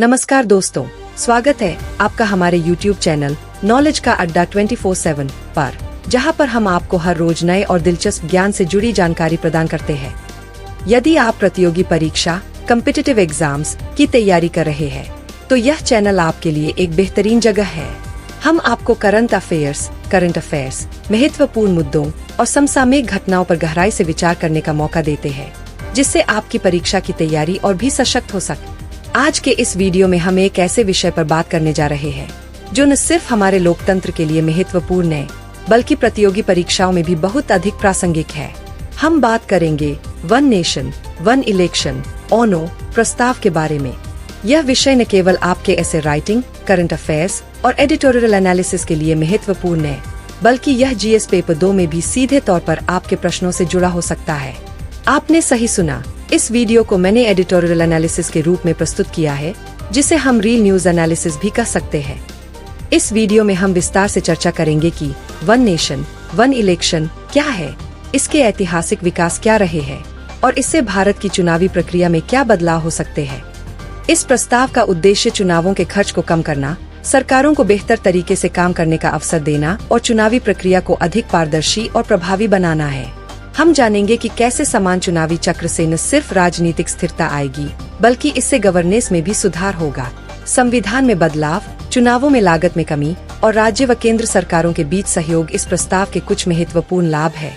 नमस्कार दोस्तों, स्वागत है आपका हमारे YouTube चैनल नॉलेज का अड्डा 24/7 पर, जहां पर हम आपको हर रोज नए और दिलचस्प ज्ञान से जुड़ी जानकारी प्रदान करते हैं। यदि आप प्रतियोगी परीक्षा कॉम्पिटिटिव एग्जाम्स की तैयारी कर रहे हैं, तो यह चैनल आपके लिए एक बेहतरीन जगह है। हम आपको करंट अफेयर्स, महत्वपूर्ण मुद्दों और समसामयिक घटनाओं पर गहराई से विचार करने का मौका देते हैं, जिससे आपकी परीक्षा की तैयारी और भी सशक्त हो सके। आज के इस वीडियो में हम एक ऐसे विषय पर बात करने जा रहे हैं जो न सिर्फ हमारे लोकतंत्र के लिए महत्वपूर्ण है, बल्कि प्रतियोगी परीक्षाओं में भी बहुत अधिक प्रासंगिक है। हम बात करेंगे वन नेशन वन इलेक्शन ओनो प्रस्ताव के बारे में। यह विषय न केवल आपके ऐसे राइटिंग, करंट अफेयर्स और एडिटोरियल एनालिसिस के लिए महत्वपूर्ण है, बल्कि यह जीएस पेपर 2 में भी सीधे तौर पर आपके प्रश्नों से जुड़ा हो सकता है। आपने सही सुना, इस वीडियो को मैंने एडिटोरियल एनालिसिस के रूप में प्रस्तुत किया है, जिसे हम रियल न्यूज एनालिसिस भी कह सकते हैं। इस वीडियो में हम विस्तार से चर्चा करेंगे कि वन नेशन वन इलेक्शन क्या है, इसके ऐतिहासिक विकास क्या रहे हैं और इससे भारत की चुनावी प्रक्रिया में क्या बदलाव हो सकते हैं। इस प्रस्ताव का उद्देश्य चुनावों के खर्च को कम करना, सरकारों को बेहतर तरीके से काम करने का अवसर देना और चुनावी प्रक्रिया को अधिक पारदर्शी और प्रभावी बनाना है। हम जानेंगे कि कैसे समान चुनावी चक्र से न सिर्फ राजनीतिक स्थिरता आएगी, बल्कि इससे गवर्नेंस में भी सुधार होगा। संविधान में बदलाव, चुनावों में लागत में कमी और राज्य व केंद्र सरकारों के बीच सहयोग इस प्रस्ताव के कुछ महत्वपूर्ण लाभ है,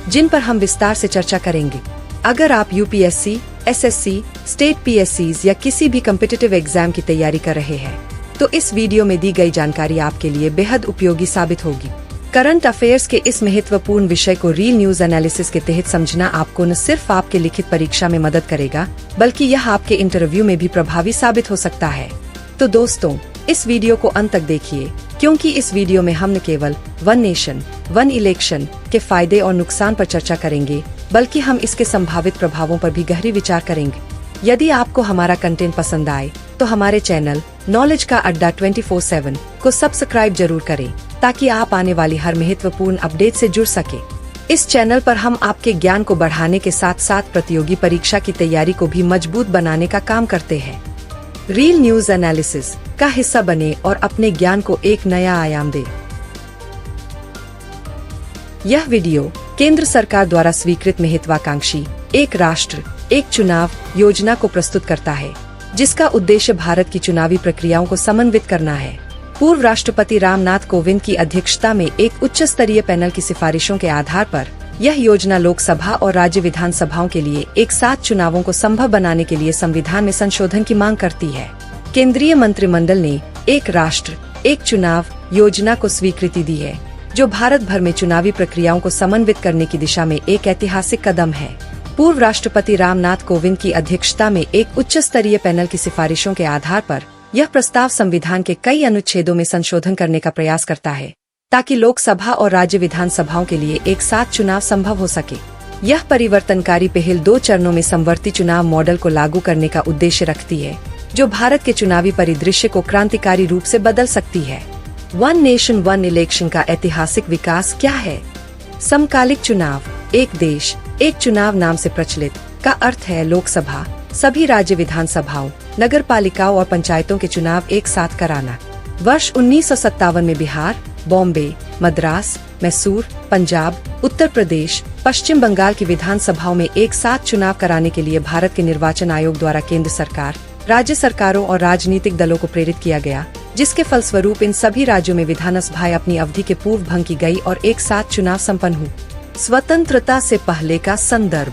जिन पर हम विस्तार से चर्चा करेंगे। अगर आप यूपीएससी, एसएससी, स्टेट पीएससीज या किसी भी कॉम्पिटिटिव एग्जाम की तैयारी कर रहे हैं, तो इस वीडियो में दी गई जानकारी आपके लिए बेहद उपयोगी साबित होगी। करंट अफेयर्स के इस महत्वपूर्ण विषय को रियल न्यूज एनालिसिस के तहत समझना आपको न सिर्फ आपके लिखित परीक्षा में मदद करेगा, बल्कि यह आपके इंटरव्यू में भी प्रभावी साबित हो सकता है। तो दोस्तों, इस वीडियो को अंत तक देखिए, क्योंकि इस वीडियो में हम न केवल वन नेशन वन इलेक्शन के फायदे और नुकसान पर चर्चा करेंगे, बल्कि हम इसके संभावित प्रभावों पर भी गहरी विचार करेंगे। यदि आपको हमारा कंटेंट पसंद आए, तो हमारे चैनल नॉलेज का अड्डा 24/7 को सब्सक्राइब जरूर करें, ताकि आप आने वाली हर महत्वपूर्ण अपडेट से जुड़ सके। इस चैनल पर हम आपके ज्ञान को बढ़ाने के साथ साथ प्रतियोगी परीक्षा की तैयारी को भी मजबूत बनाने का काम करते हैं। रियल न्यूज एनालिसिस का हिस्सा बने और अपने ज्ञान को एक नया आयाम दे। यह वीडियो केंद्र सरकार द्वारा स्वीकृत महत्वाकांक्षी एक राष्ट्र एक चुनाव योजना को प्रस्तुत करता है, जिसका उद्देश्य भारत की चुनावी प्रक्रियाओं को समन्वित करना है। पूर्व राष्ट्रपति रामनाथ कोविंद की अध्यक्षता में एक उच्च स्तरीय पैनल की सिफारिशों के आधार पर यह योजना लोकसभा और राज्य विधानसभाओं के लिए एक साथ चुनावों को संभव बनाने के लिए संविधान में संशोधन की मांग करती है। केंद्रीय मंत्रिमंडल ने एक राष्ट्र एक चुनाव योजना को स्वीकृति दी है, जो भारत भर में चुनावी प्रक्रियाओं को समन्वित करने की दिशा में एक ऐतिहासिक कदम है। पूर्व राष्ट्रपति रामनाथ कोविंद की अध्यक्षता में एक उच्च स्तरीय पैनल की सिफारिशों के आधार पर यह प्रस्ताव संविधान के कई अनुच्छेदों में संशोधन करने का प्रयास करता है, ताकि लोकसभा और राज्य विधानसभाओं के लिए एक साथ चुनाव संभव हो सके। यह परिवर्तनकारी पहल 2 चरणों में समवर्ती चुनाव मॉडल को लागू करने का उद्देश्य रखती है, जो भारत के चुनावी परिदृश्य को क्रांतिकारी रूप से बदल सकती है। वन नेशन वन इलेक्शन का ऐतिहासिक विकास क्या है? समकालिक चुनाव, एक देश एक चुनाव नाम से प्रचलित का अर्थ है लोकसभा, सभी राज्य विधानसभाओं, नगर पालिकाओं और पंचायतों के चुनाव एक साथ कराना। वर्ष 1957 में बिहार, बॉम्बे, मद्रास, मैसूर, पंजाब, उत्तर प्रदेश, पश्चिम बंगाल की विधानसभाओं में एक साथ चुनाव कराने के लिए भारत के निर्वाचन आयोग द्वारा केंद्र सरकार, राज्य सरकारों और राजनीतिक दलों को प्रेरित किया गया, जिसके फलस्वरूप इन सभी राज्यों में विधानसभाएं अपनी अवधि के पूर्व भंग की गई और एक साथ चुनाव संपन्न हुए। स्वतंत्रता से पहले का संदर्भ।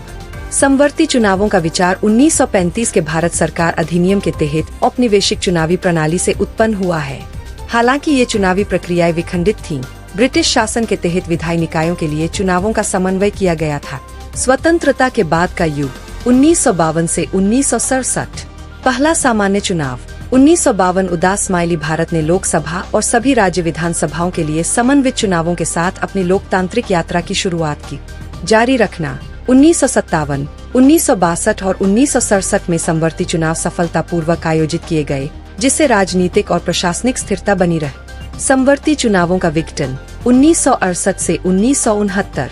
समवर्ती चुनावों का विचार 1935 के भारत सरकार अधिनियम के तहत औपनिवेशिक चुनावी प्रणाली से उत्पन्न हुआ है। हालांकि ये चुनावी प्रक्रियाएं विखंडित थीं, ब्रिटिश शासन के तहत विधायी निकायों के लिए चुनावों का समन्वय किया गया था। स्वतंत्रता के बाद का युग 1952 से 1967। पहला सामान्य चुनाव 1952 उदास स्माइली भारत ने लोकसभा और सभी राज्य विधानसभाओं के लिए समन्वित चुनावों के साथ अपनी लोकतांत्रिक यात्रा की शुरुआत की। जारी रखना 1957, 1962 और 1967 में समवर्ती चुनाव सफलतापूर्वक आयोजित किए गए, जिससे राजनीतिक और प्रशासनिक स्थिरता बनी रही। समवर्ती चुनावों का विघटन 1968 से 1969।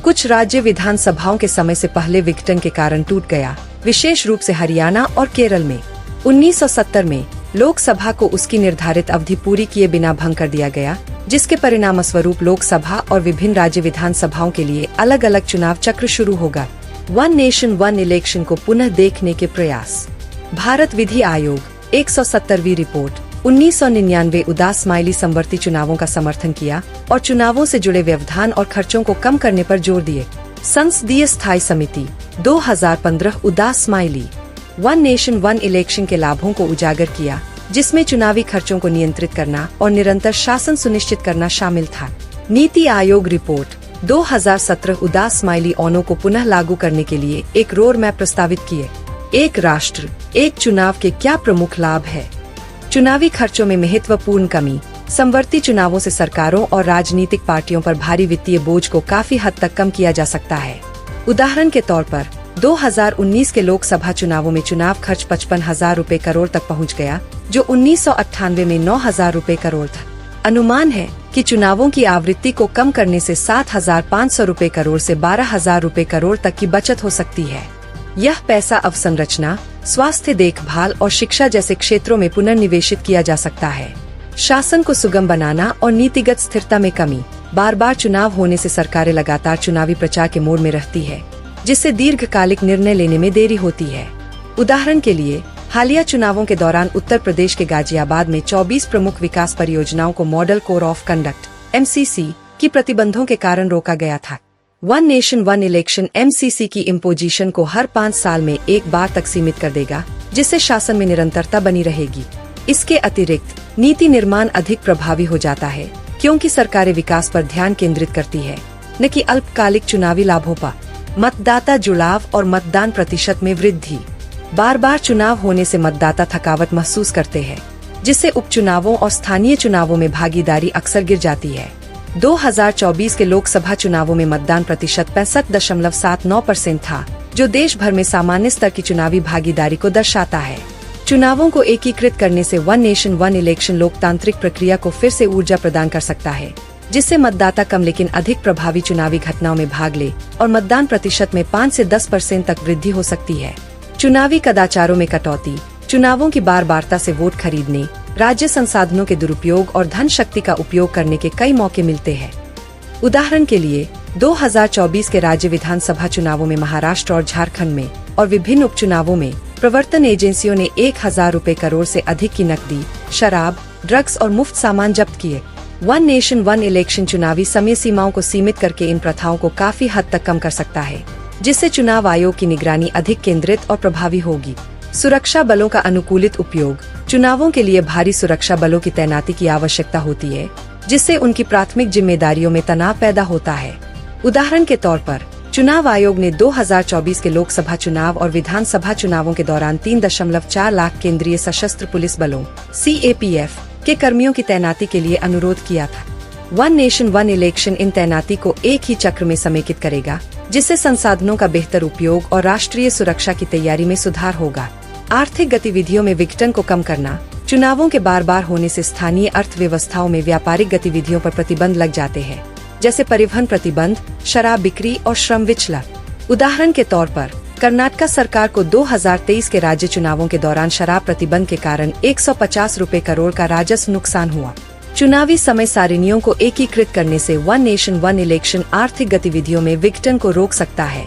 कुछ राज्य विधानसभाओं के समय से पहले विघटन के कारण टूट गया, विशेष रूप से हरियाणा और केरल में। 1970 में लोकसभा को उसकी निर्धारित अवधि पूरी किए बिना भंग कर दिया गया, जिसके परिणामस्वरूप लोकसभा और विभिन्न राज्य विधानसभाओं के लिए अलग अलग चुनाव चक्र शुरू होगा। वन नेशन वन इलेक्शन को पुनः देखने के प्रयास। भारत विधि आयोग 170वीं रिपोर्ट 1999 उदास स्माइली समवर्ती चुनावों का समर्थन किया और चुनावों से जुड़े व्यवधान और खर्चों को कम करने पर जोर दिए। संसदीय स्थायी समिति 2015 उदास smiley one nation one election के लाभों को उजागर किया, जिसमें चुनावी खर्चों को नियंत्रित करना और निरंतर शासन सुनिश्चित करना शामिल था। नीति आयोग रिपोर्ट 2017 उदास स्माइली ओनो को पुनः लागू करने के लिए एक रोड मैप प्रस्तावित किए। एक राष्ट्र एक चुनाव के क्या प्रमुख लाभ है? चुनावी खर्चों में महत्वपूर्ण कमी। समवर्ती चुनावों से सरकारों और राजनीतिक पार्टियों पर भारी वित्तीय बोझ को काफी हद तक कम किया जा सकता है। उदाहरण के तौर पर 2019 के लोकसभा चुनावों में चुनाव खर्च 55,000 रुपए करोड़ तक पहुंच गया, जो 1998 में 9,000 रुपए करोड़ था। अनुमान है कि चुनावों की आवृत्ति को कम करने से 7,500 रुपए करोड़ से 12,000 रुपए करोड़ तक की बचत हो सकती है। यह पैसा अवसंरचना, स्वास्थ्य देखभाल और शिक्षा जैसे क्षेत्रों में पुनर्निवेशित किया जा सकता है। शासन को सुगम बनाना और नीतिगत स्थिरता में कमी। बार बार चुनाव होने से सरकारें लगातार चुनावी प्रचार के मोड में रहती है, जिससे दीर्घकालिक निर्णय लेने में देरी होती है। उदाहरण के लिए हालिया चुनावों के दौरान उत्तर प्रदेश के गाजियाबाद में 24 प्रमुख विकास परियोजनाओं को model code of conduct (MCC) की प्रतिबंधों के कारण रोका गया था। One nation one election MCC की इम्पोजिशन को हर 5 साल में एक बार तक सीमित कर देगा, जिससे शासन में निरंतरता बनी रहेगी। इसके अतिरिक्त नीति निर्माण अधिक प्रभावी हो जाता है, क्योंकि सरकारें विकास पर ध्यान केंद्रित करती है, न कि अल्पकालिक चुनावी लाभों पर। मतदाता जुड़ाव और मतदान प्रतिशत में वृद्धि। बार बार चुनाव होने से मतदाता थकावट महसूस करते हैं, जिससे उपचुनावों और स्थानीय चुनावों में भागीदारी अक्सर गिर जाती है। 2024 के लोकसभा चुनावों में मतदान प्रतिशत 65.79% था, जो देश भर में सामान्य स्तर की चुनावी भागीदारी को दर्शाता है। चुनावों को एकीकृत करने से वन नेशन वन इलेक्शन लोकतांत्रिक प्रक्रिया को फिर से ऊर्जा प्रदान कर सकता है, जिससे मतदाता कम लेकिन अधिक प्रभावी चुनावी घटनाओं में भाग ले और मतदान प्रतिशत में 5 से 10% तक वृद्धि हो सकती है। चुनावी कदाचारों में कटौती। चुनावों की बार-बारता से वोट खरीदने, राज्य संसाधनों के दुरुपयोग और धन शक्ति का उपयोग करने के कई मौके मिलते हैं। उदाहरण के लिए 2024 के राज्य विधानसभा चुनावों में महाराष्ट्र और झारखंड में और विभिन्न उपचुनावों में प्रवर्तन एजेंसियों ने 1,000 रुपए करोड़ से अधिक की नकदी, शराब, ड्रग्स और मुफ्त सामान जब्त किए। वन नेशन वन इलेक्शन चुनावी समय सीमाओं को सीमित करके इन प्रथाओं को काफी हद तक कम कर सकता है, जिससे चुनाव आयोग की निगरानी अधिक केंद्रित और प्रभावी होगी। सुरक्षा बलों का अनुकूलित उपयोग। चुनावों के लिए भारी सुरक्षा बलों की तैनाती की आवश्यकता होती है, जिससे उनकी प्राथमिक जिम्मेदारियों में तनाव पैदा होता है। उदाहरण के तौर पर चुनाव आयोग ने 2024 के लोकसभा चुनाव और विधानसभा चुनावों के दौरान 3.4 लाख केंद्रीय सशस्त्र पुलिस बलों (CAPF) के कर्मियों की तैनाती के लिए अनुरोध किया था। One nation one election in तैनाती को एक ही चक्र में समेकित करेगा, जिससे संसाधनों का बेहतर उपयोग और राष्ट्रीय सुरक्षा की तैयारी में सुधार होगा। आर्थिक गतिविधियों में विघटन को कम करना। चुनावों के बार बार होने से स्थानीय अर्थव्यवस्थाओं में व्यापारिक गतिविधियों पर प्रतिबंध लग जाते हैं, जैसे परिवहन प्रतिबंध, शराब बिक्री और श्रम विचलन। उदाहरण के तौर पर कर्नाटक सरकार को 2023 के राज्य चुनावों के दौरान शराब प्रतिबंध के कारण 150 रुपए करोड़ का राजस्व नुकसान हुआ। चुनावी समय सारिणियों को एकीकृत करने से वन नेशन वन इलेक्शन आर्थिक गतिविधियों में विघटन को रोक सकता है।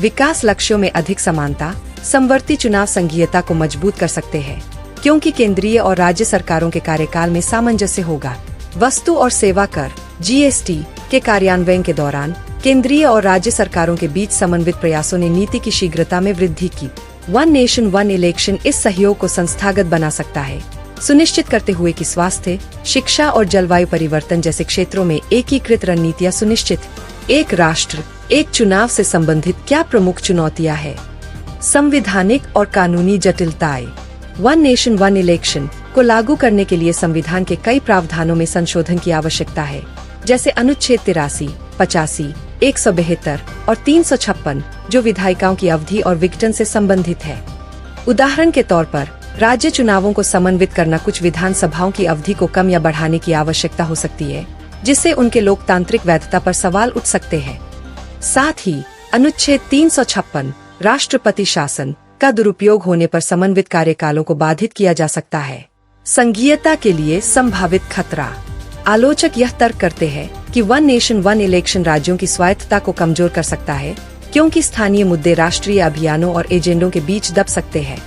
विकास लक्ष्यों में अधिक समानता। समवर्ती चुनाव संघीयता को मजबूत कर सकते हैं, क्योंकि केंद्रीय और राज्य सरकारों के कार्यकाल में सामंजस्य होगा। वस्तु और सेवा कर (GST) के कार्यान्वयन के दौरान केंद्रीय और राज्य सरकारों के बीच समन्वित प्रयासों ने नीति की शीघ्रता में वृद्धि की। वन नेशन वन इलेक्शन इस सहयोग को संस्थागत बना सकता है, सुनिश्चित करते हुए कि स्वास्थ्य, शिक्षा और जलवायु परिवर्तन जैसे क्षेत्रों में एकीकृत रणनीतियां सुनिश्चित। एक राष्ट्र एक चुनाव से संबंधित क्या प्रमुख चुनौतियां हैं? संवैधानिक और कानूनी जटिलताएं। वन नेशन वन इलेक्शन को लागू करने के लिए संविधान के कई प्रावधानों में संशोधन की आवश्यकता है, जैसे अनुच्छेद 83, 85, 172 और 356, जो विधायिकाओं की अवधि और विघटन से संबंधित है। उदाहरण के तौर पर राज्य चुनावों को समन्वित करना कुछ विधानसभाओं की अवधि को कम या बढ़ाने की आवश्यकता हो सकती है, जिससे उनके लोकतांत्रिक वैधता पर सवाल उठ सकते हैं। साथ ही अनुच्छेद 356 राष्ट्रपति शासन का दुरुपयोग होने पर समन्वित कार्यकालों को बाधित किया जा सकता है। संघीयता के लिए संभावित खतरा। आलोचक यह तर्क करते हैं कि वन नेशन वन इलेक्शन राज्यों की स्वायत्तता को कमजोर कर सकता है, क्योंकि स्थानीय मुद्दे राष्ट्रीय अभियानों और एजेंडों के बीच दब सकते हैं।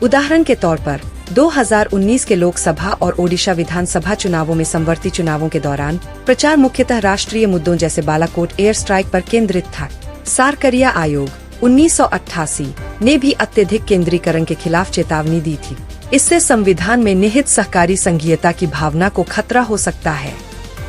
उदाहरण के तौर पर 2019 के लोकसभा और ओडिशा विधानसभा चुनावों में समवर्ती चुनावों के दौरान प्रचार मुख्यतः राष्ट्रीय मुद्दों जैसे बालाकोट एयर स्ट्राइक पर केंद्रित था। सारकरिया आयोग 1988 ने भी अत्यधिक केंद्रीकरण के खिलाफ चेतावनी दी थी। इससे संविधान में निहित सहकारी संघीयता की भावना को खतरा हो सकता है।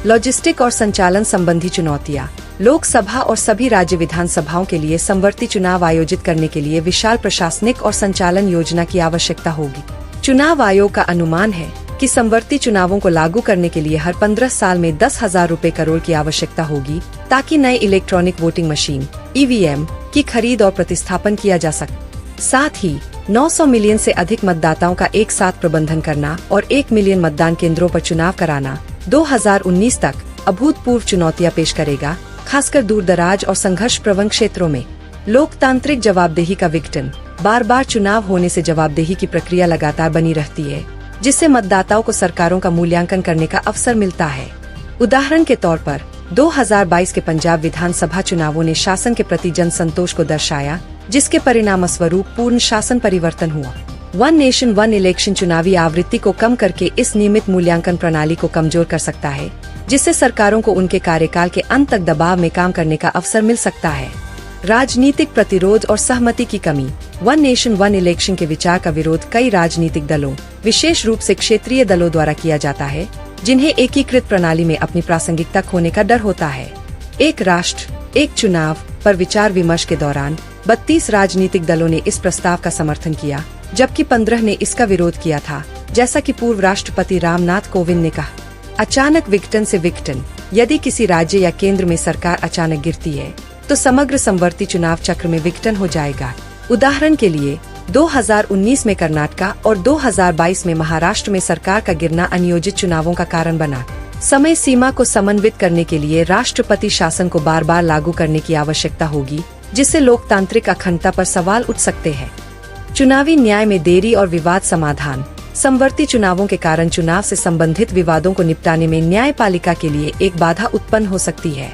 लॉजिस्टिक और संचालन संबंधी चुनौतियां। लोकसभा और सभी राज्य विधानसभाओं के लिए समवर्ती चुनाव आयोजित करने के लिए विशाल प्रशासनिक और संचालन योजना की आवश्यकता होगी। चुनाव आयोग का अनुमान है कि समवर्ती चुनावों को लागू करने के लिए हर 15 साल में 10,000 रुपए करोड़ की आवश्यकता होगी, ताकि नए इलेक्ट्रॉनिक वोटिंग मशीन (ईवीएम) की खरीद और प्रतिस्थापन किया जा सके। साथ ही 900 मिलियन से अधिक मतदाताओं का एक साथ प्रबंधन करना और 1 मिलियन मतदान केंद्रों पर चुनाव कराना 2019 तक अभूतपूर्व चुनौतियां पेश करेगा, खासकर दूरदराज और संघर्ष प्रवण क्षेत्रों में। लोकतांत्रिक जवाबदेही का विघटन। बार बार चुनाव होने से जवाबदेही की प्रक्रिया लगातार बनी रहती है, जिससे मतदाताओं को सरकारों का मूल्यांकन करने का अवसर मिलता है। उदाहरण के तौर पर 2022 के पंजाब विधानसभा चुनावों ने शासन के प्रति जन संतोष को दर्शाया, जिसके परिणामस्वरूप पूर्ण शासन परिवर्तन हुआ। वन नेशन वन इलेक्शन चुनावी आवृत्ति को कम करके इस नियमित मूल्यांकन प्रणाली को कमजोर कर सकता है, जिससे सरकारों को उनके कार्यकाल के अंत तक दबाव में काम करने का अवसर मिल सकता है। राजनीतिक प्रतिरोध और सहमति की कमी। वन नेशन वन इलेक्शन के विचार का विरोध कई राजनीतिक दलों, विशेष रूप से क्षेत्रीय दलों द्वारा किया जाता है, जिन्हें एकीकृत प्रणाली में अपनी प्रासंगिकता खोने का डर होता है। एक राष्ट्र एक चुनाव पर विचार विमर्श के दौरान 32 राजनीतिक दलों ने इस प्रस्ताव का समर्थन किया, जबकि 15 ने इसका विरोध किया था, जैसा कि पूर्व राष्ट्रपति रामनाथ कोविंद ने कहा। अचानक विघटन से विघटन। यदि किसी राज्य या केंद्र में सरकार अचानक गिरती है, तो समग्र समवर्ती चुनाव चक्र में विघटन हो जाएगा। उदाहरण के लिए 2019 में कर्नाटक और 2022 में महाराष्ट्र में सरकार का गिरना अनियोजित चुनावों का कारण बना। समय सीमा को समन्वित करने के लिए राष्ट्रपति शासन को बार बार लागू करने की आवश्यकता होगी, जिससे लोकतांत्रिक अखंडता पर सवाल उठ सकते हैं। चुनावी न्याय में देरी और विवाद समाधान। समवर्ती चुनावों के कारण चुनाव से संबंधित विवादों को निपटाने में न्यायपालिका के लिए एक बाधा उत्पन्न हो सकती है।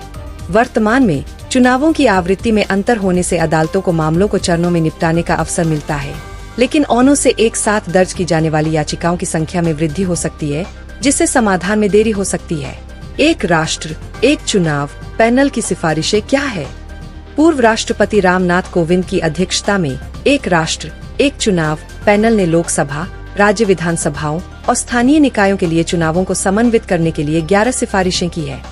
वर्तमान में चुनावों की आवृत्ति में अंतर होने से अदालतों को मामलों को चरणों में निपटाने का अवसर मिलता है, लेकिन औनों से एक साथ दर्ज की जाने वाली याचिकाओं की संख्या में वृद्धि हो सकती है, जिससे समाधान में देरी हो सकती है। एक राष्ट्र एक चुनाव पैनल की सिफारिशें क्या है? पूर्व राष्ट्रपति रामनाथ कोविंद की अध्यक्षता में एक राष्ट्र एक चुनाव पैनल ने लोकसभा, राज्य विधानसभाओं और स्थानीय निकायों के लिए चुनावों को समन्वित करने के लिए 11 सिफारिशें की है।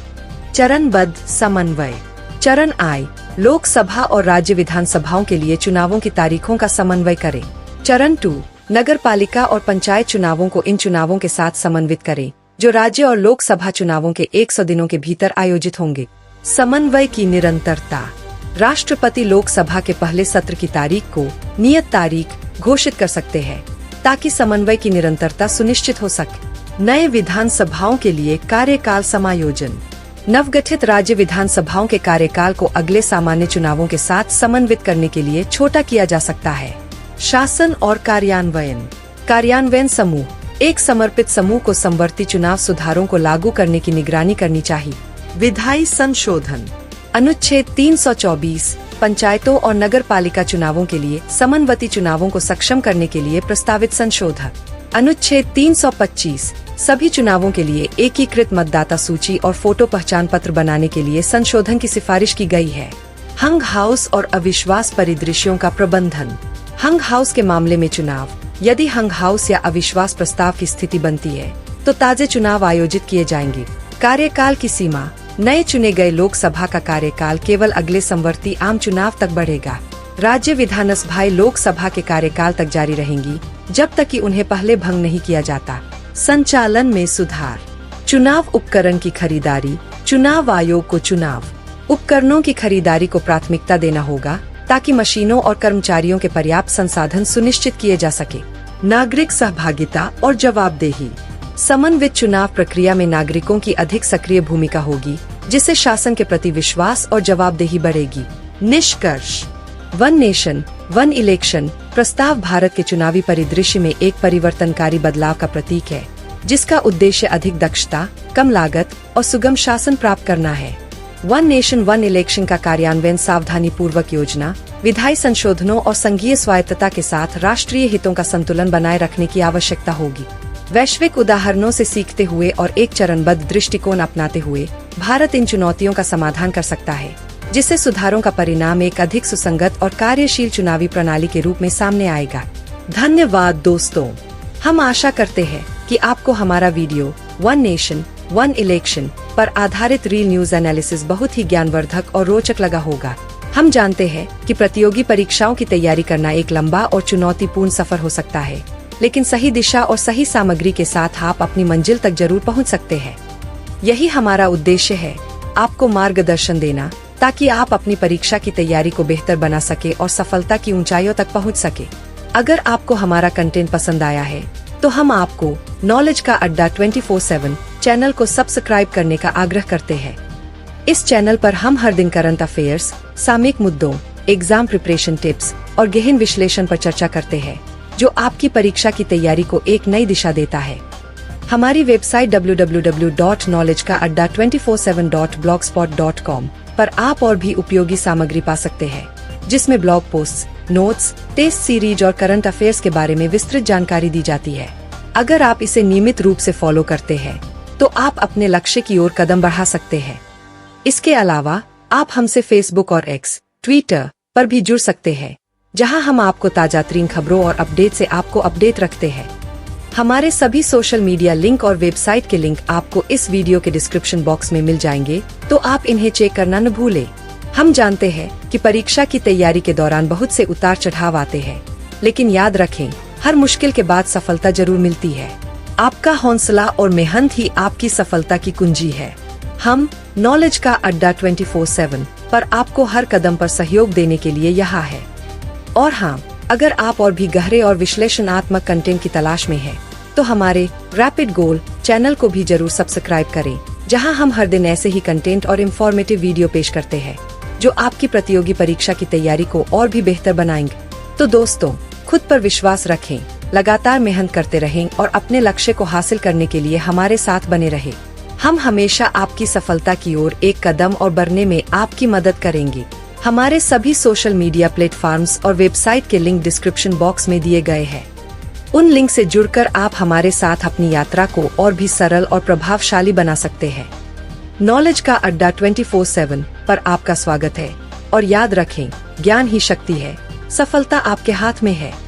चरणबद्ध समन्वय। चरण I, लोकसभा और राज्य विधानसभाओं के लिए चुनावों की तारीखों का समन्वय करें। चरण 2, नगर पालिका और पंचायत चुनावों को इन चुनावों के साथ समन्वित करें, जो राज्य और लोकसभा चुनावों के 100 दिनों के भीतर आयोजित होंगे। समन्वय की निरंतरता। राष्ट्रपति लोकसभा के पहले सत्र की तारीख को नियत तारीख घोषित कर सकते हैं, ताकि समन्वय की निरंतरता सुनिश्चित हो सके। नए विधानसभाओं के लिए कार्यकाल समायोजन। नवगठित राज्य विधानसभाओं के कार्यकाल को अगले सामान्य चुनावों के साथ समन्वित करने के लिए छोटा किया जा सकता है। शासन और कार्यान्वयन। कार्यान्वयन समूह। एक समर्पित समूह को समवर्ती चुनाव सुधारों को लागू करने की निगरानी करनी चाहिए। विधायी संशोधन। अनुच्छेद 324 पंचायतों और नगर पालिका चुनावों के लिए समन्वती चुनावों को सक्षम करने के लिए प्रस्तावित संशोधन। अनुच्छेद 325 सभी चुनावों के लिए एकीकृत मतदाता सूची और फोटो पहचान पत्र बनाने के लिए संशोधन की सिफारिश की गई है। हंग हाउस और अविश्वास परिदृश्यों का प्रबंधन। हंग हाउस के मामले में चुनाव। यदि हंग हाउस या अविश्वास प्रस्ताव की स्थिति बनती है, तो ताजे चुनाव आयोजित किए जाएंगे। कार्यकाल की सीमा। नए चुने गए लोकसभा का कार्यकाल केवल अगले समवर्ती आम चुनाव तक बढ़ेगा। राज्य विधानसभाएं लोकसभा के कार्यकाल तक जारी रहेंगी, जब तक कि उन्हें पहले भंग नहीं किया जाता। संचालन में सुधार। चुनाव उपकरण की खरीदारी। चुनाव आयोग को चुनाव उपकरणों की खरीदारी को प्राथमिकता देना होगा, ताकि मशीनों और कर्मचारियों के पर्याप्त संसाधन सुनिश्चित किए जा सके। नागरिक सहभागिता और जवाबदेही। समन्वित चुनाव प्रक्रिया में नागरिकों की अधिक सक्रिय भूमिका होगी, जिससे शासन के प्रति विश्वास और जवाबदेही बढ़ेगी। निष्कर्ष। वन नेशन वन इलेक्शन प्रस्ताव भारत के चुनावी परिदृश्य में एक परिवर्तनकारी बदलाव का प्रतीक है, जिसका उद्देश्य अधिक दक्षता, कम लागत और सुगम शासन प्राप्त करना है। वन नेशन वन इलेक्शन का कार्यान्वयन सावधानी पूर्वक योजना, विधायी संशोधनों और संघीय स्वायत्तता के साथ राष्ट्रीय हितों का संतुलन बनाए रखने की आवश्यकता होगी। वैश्विक उदाहरणों से सीखते हुए और एक चरणबद्ध दृष्टिकोण अपनाते हुए भारत इन चुनौतियों का समाधान कर सकता है, जिससे सुधारों का परिणाम एक अधिक सुसंगत और कार्यशील चुनावी प्रणाली के रूप में सामने आएगा। धन्यवाद दोस्तों, हम आशा करते हैं कि आपको हमारा video one nation one election पर आधारित रियल न्यूज एनालिसिस बहुत ही ज्ञानवर्धक और रोचक लगा होगा। हम जानते हैं कि प्रतियोगी परीक्षाओं की तैयारी करना एक लंबा और चुनौतीपूर्ण सफर हो सकता है, लेकिन सही दिशा और सही सामग्री के साथ आप अपनी मंजिल तक जरूर पहुंच सकते हैं। यही हमारा उद्देश्य है, आपको मार्गदर्शन देना, ताकि आप अपनी परीक्षा की तैयारी को बेहतर बना सके और सफलता की ऊंचाइयों तक पहुंच सके। अगर आपको हमारा कंटेंट पसंद आया है तो हम आपको नॉलेज का अड्डा 24/7 चैनल को सब्सक्राइब करने का आग्रह करते हैं। इस चैनल पर हम हर दिन करंट अफेयर्स, सामयिक मुद्दों, एग्जाम प्रिपरेशन टिप्स और गहन विश्लेषण पर चर्चा करते हैं, जो आपकी परीक्षा की तैयारी को एक नई दिशा देता है। हमारी वेबसाइट www.knowledge-24/7.blogspot.com पर आप और भी उपयोगी सामग्री पा सकते हैं, जिसमें blog post, notes, test series और करंट अफेयर्स के बारे में विस्तृत जानकारी दी जाती है। अगर आप इसे नियमित रूप से फॉलो करते हैं, तो आप अपने लक्ष्य की ओर कदम बढ़ा सकते हैं। इसके अलावा आप हमसे फेसबुक और एक्स, ट्विटर पर भी जुड़ सकते हैं, जहां हम आपको ताजा तरीन खबरों और अपडेट से आपको अपडेट रखते हैं। हमारे सभी सोशल मीडिया लिंक और वेबसाइट के लिंक आपको इस वीडियो के डिस्क्रिप्शन बॉक्स में मिल जाएंगे, तो आप इन्हें चेक करना न भूलें। हम जानते हैं कि परीक्षा की तैयारी के दौरान बहुत से उतार चढ़ाव आते हैं, लेकिन याद रखें, हर मुश्किल के बाद सफलता जरूर मिलती है। आपका हौसला और मेहनत ही आपकी सफलता की कुंजी है। हम नॉलेज का अड्डा 24/7 पर आपको हर कदम पर सहयोग देने के लिए यहाँ है। और हाँ, अगर आप और भी गहरे और विश्लेषणात्मक कंटेंट की तलाश में हैं, तो हमारे रैपिड गोल चैनल को भी जरूर सब्सक्राइब करें, जहां हम हर दिन ऐसे ही कंटेंट और इन्फॉर्मेटिव वीडियो पेश करते हैं, जो आपकी प्रतियोगी परीक्षा की तैयारी को और भी बेहतर बनाएंगे। तो दोस्तों, खुद पर विश्वास रखें, लगातार मेहनत करते रहें और अपने लक्ष्य को हासिल करने के लिए हमारे साथ बने रहें। हम हमेशा आपकी सफलता की ओर एक कदम और बढ़ने में आपकी मदद करेंगे। हमारे सभी सोशल मीडिया प्लेटफॉर्म्स और वेबसाइट के लिंक डिस्क्रिप्शन बॉक्स में दिए गए हैं। उन लिंक से जुड़कर आप हमारे साथ अपनी यात्रा को और भी सरल और प्रभावशाली बना सकते हैं। नॉलेज का अड्डा 24/7 पर आपका स्वागत है, और याद रखें, ज्ञान ही शक्ति है, सफलता आपके हाथ में है।